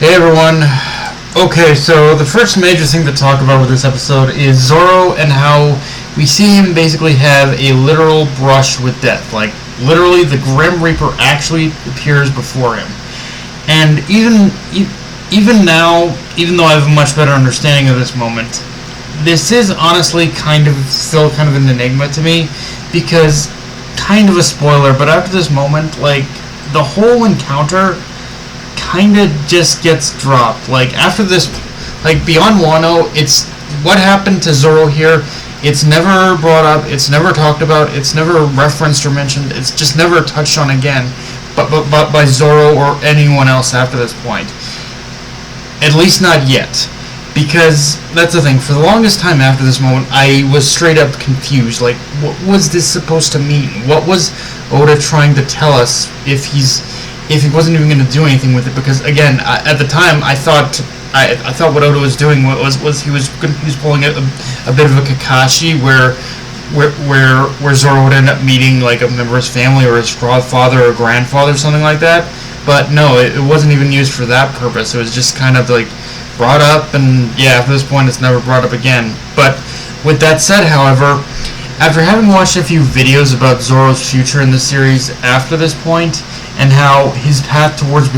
Hey everyone. Okay, so the first major thing to talk about with this episode is Zoro and how we see him basically have a literal brush with death. Like, literally, the Grim Reaper actually appears before him. And even now, even though I have a much better understanding of this moment, this is honestly still kind of an enigma to me, because, kind of a spoiler, but after this moment, like, the whole encounter kinda just gets dropped. Like, after this, like, beyond Wano, it's what happened to Zoro here. It's never brought up, it's never talked about, it's never referenced or mentioned, it's just never touched on again, but by Zoro or anyone else after this point. At least not yet. Because, that's the thing, for the longest time after this moment, I was straight up confused. Like, what was this supposed to mean? What was Oda trying to tell us if he wasn't even going to do anything with it? Because, again, at the time, I thought what Oda was doing was he was pulling a bit of a Kakashi where Zoro would end up meeting, like, a member of his family or his father or grandfather or something like that. But no, it wasn't even used for that purpose. It was just kind of, like, brought up, and yeah, after this point it's never brought up again. But with that said, however, after having watched a few videos about Zoro's future in the series after this point, and how his path towards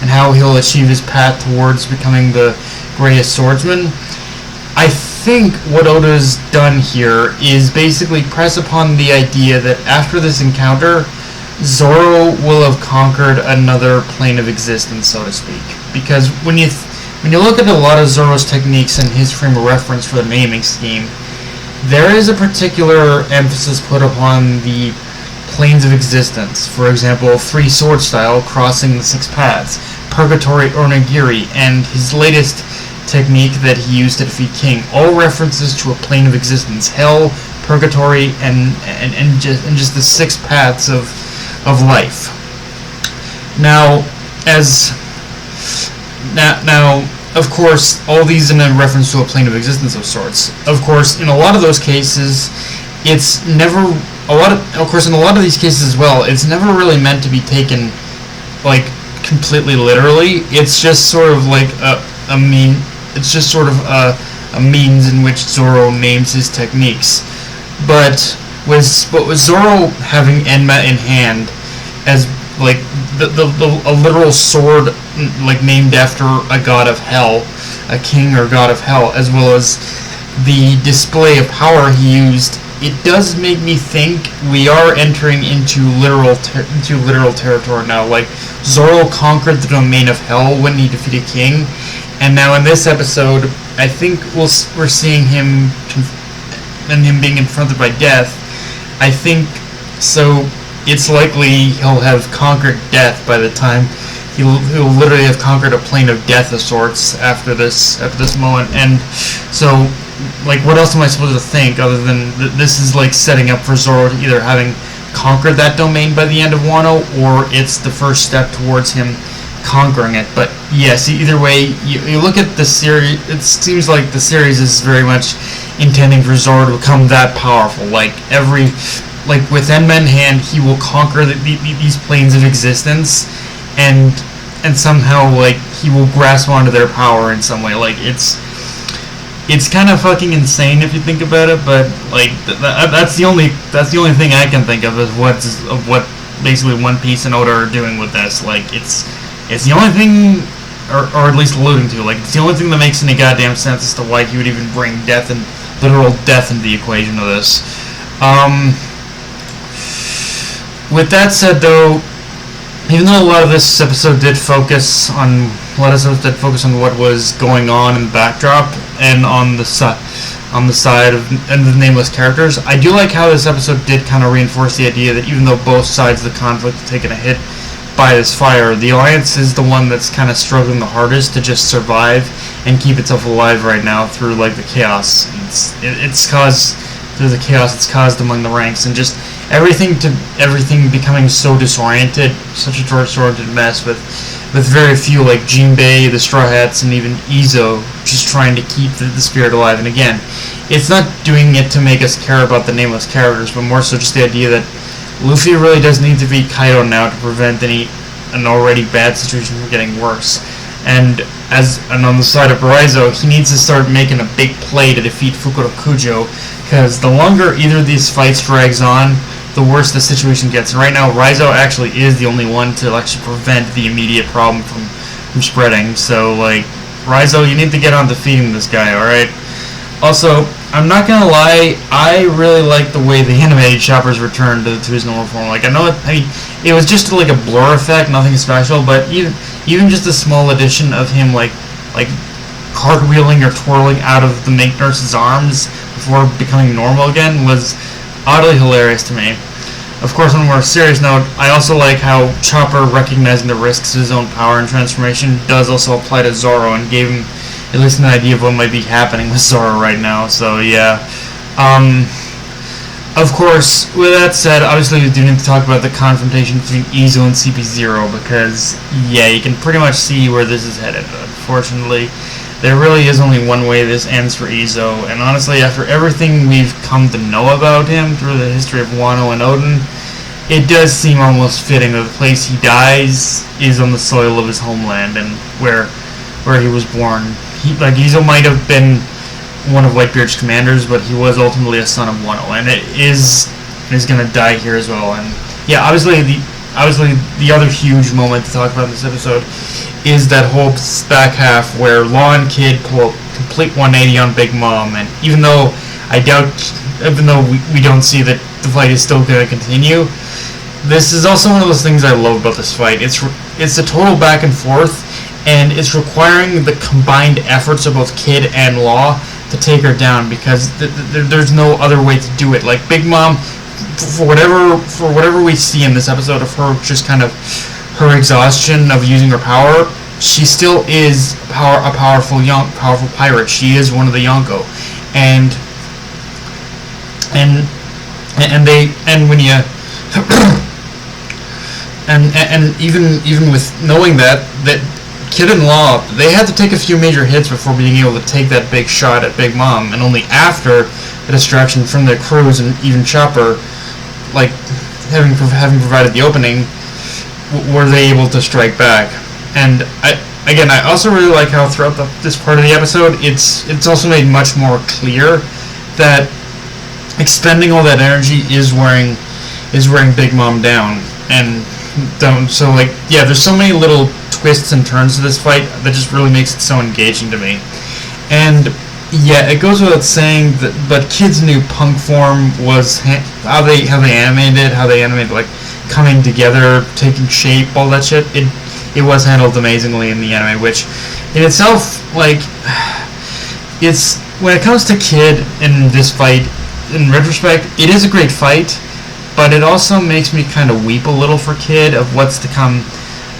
how he'll achieve his path towards becoming the greatest swordsman, I think what Oda's done here is basically press upon the idea that after this encounter, Zoro will have conquered another plane of existence, so to speak. Because when you look at a lot of Zoro's techniques and his frame of reference for the naming scheme, there is a particular emphasis put upon the planes of existence. For example, Free Sword Style, crossing the six paths, Purgatory Onigiri, and his latest technique that he used to defeat King. All references to a plane of existence: Hell, Purgatory, and just the six paths of life. Now, of course, all these in a reference to a plane of existence of sorts. Of course, in a lot of those cases, it's never in a lot of these cases as well, it's never really meant to be taken, like, completely literally. It's just sort of like a means in which Zoro names his techniques. But with Zoro having Enma in hand as, like, a literal sword, like, named after a god of hell, a king or god of hell, as well as the display of power he used, it does make me think we are entering into literal territory now. Like, Zoro conquered the domain of hell when he defeated King, and now in this episode, I think we're seeing him and him being confronted by death. I think so. It's likely he'll have conquered death by the time he'll literally have conquered a plane of death of sorts after this moment. And so, like, what else am I supposed to think other than this is, like, setting up for Zoro to either having conquered that domain by the end of Wano, or it's the first step towards him conquering it. But yes, either way, you look at the series, it seems like the series is very much intending for Zoro to become that powerful. Like, with Enma in hand, he will conquer these planes of existence, and somehow, like, he will grasp onto their power in some way. Like, it's kind of fucking insane if you think about it, but, like, that's the only thing I can think of as what basically One Piece and Oda are doing with this. Like, it's the only thing, or at least alluding to, like, it's the only thing that makes any goddamn sense as to why he would even bring death and literal death into the equation of this. With that said, though, even though a lot of this episode did focus on what was going on in the backdrop and on the side of the nameless characters, I do like how this episode did kind of reinforce the idea that even though both sides of the conflict have taken a hit by this fire, the Alliance is the one that's kind of struggling the hardest to just survive and keep itself alive right now through, like, the chaos. It's caused through the chaos it's caused among the ranks, and just everything becoming so disoriented, such a disoriented mess, with very few, like Jinbei, the Straw Hats, and even Izo just trying to keep the spirit alive. And again, it's not doing it to make us care about the nameless characters, but more so just the idea that Luffy really does need to beat Kaido now to prevent any an already bad situation from getting worse. And on the side of Raizo, he needs to start making a big play to defeat Fukurokujo, because the longer either of these fights drags on, the worse the situation gets. And right now, Raizo actually is the only one to actually prevent the immediate problem from spreading. So, like, Raizo, you need to get on defeating this guy, alright? Also, I'm not gonna lie, I really like the way the animated Chopper's returned to his normal form. Like, it was just like a blur effect, nothing special, but even just a small addition of him, like cartwheeling or twirling out of the Mink Nurse's arms before becoming normal again was oddly hilarious to me. Of course, on a more serious note, I also like how Chopper, recognizing the risks of his own power and transformation, does also apply to Zoro and gave him at least an idea of what might be happening with Zoro right now. So yeah. Of course, with that said, obviously we do need to talk about the confrontation between Izo and CP0, because, yeah, you can pretty much see where this is headed. Unfortunately, there really is only one way this ends for Izo, and honestly, after everything we've come to know about him through the history of Wano and Oden, it does seem almost fitting that the place he dies is on the soil of his homeland, and where he was born. Izo might have been one of Whitebeard's commanders, but he was ultimately a son of Wano, and it is going to die here as well. And yeah, obviously the other huge moment to talk about in this episode is that whole back half where Law and Kid pull a complete 180 on Big Mom, and even though we don't see that the fight is still going to continue, this is also one of those things I love about this fight. It's a total back and forth, and it's requiring the combined efforts of both Kid and Law to take her down, because there's no other way to do it. Like, Big Mom, for whatever we see in this episode of her, just kind of her exhaustion of using her power, she still is a powerful pirate. She is one of the Yonko, and when you and even with knowing that Kid and Law, they had to take a few major hits before being able to take that big shot at Big Mom, and only after the distraction from their crews and even Chopper, like, having provided the opening, were they able to strike back. And I also really like how throughout this part of the episode, it's also made much more clear that expending all that energy is wearing Big Mom down. And so, like, yeah, there's so many little twists and turns to this fight that just really makes it so engaging to me. And yeah, it goes without saying that, but Kid's new punk form was how they animated like coming together, taking shape, all that shit. It was handled amazingly in the anime, which in itself, like, it's, when it comes to Kid in this fight, in retrospect, it is a great fight, but it also makes me kind of weep a little for Kid of what's to come,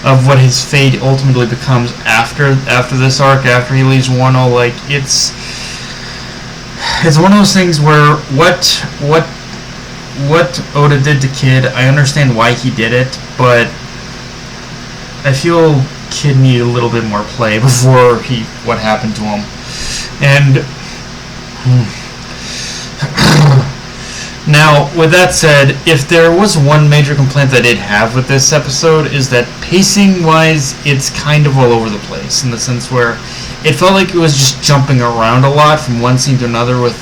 of what his fate ultimately becomes after this arc, after he leaves Wano. Like, it's one of those things where what Oda did to Kid, I understand why he did it, but I feel Kid needed a little bit more play before what happened to him. And now, with that said, if there was one major complaint I did have with this episode, is that pacing-wise, it's kind of all over the place, in the sense where it felt like it was just jumping around a lot from one scene to another with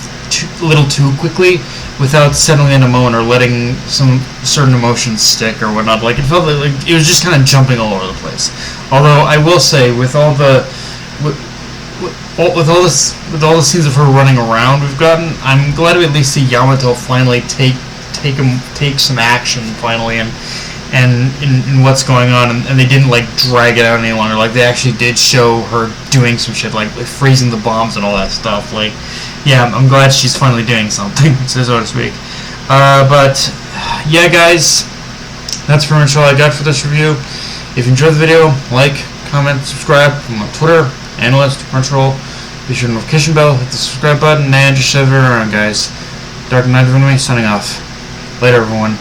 a little too quickly, without settling in a moment or letting some certain emotions stick or whatnot. Like, it felt like it was just kind of jumping all over the place. Although, I will say, with all the scenes of her running around we've gotten, I'm glad to at least see Yamato finally take some action finally, and in what's going on, and they didn't like drag it out any longer. Like, they actually did show her doing some shit, like freezing the bombs and all that stuff. Like, yeah, I'm glad she's finally doing something, so to speak. But yeah, guys, that's pretty much all I got for this review. If you enjoyed the video, like, comment, subscribe. I'm on Twitter, Analyst, Crunchyroll. Be sure to notification bell, hit the subscribe button, and just shove it around, guys. Dark Knight of Enemy, signing off. Later, everyone.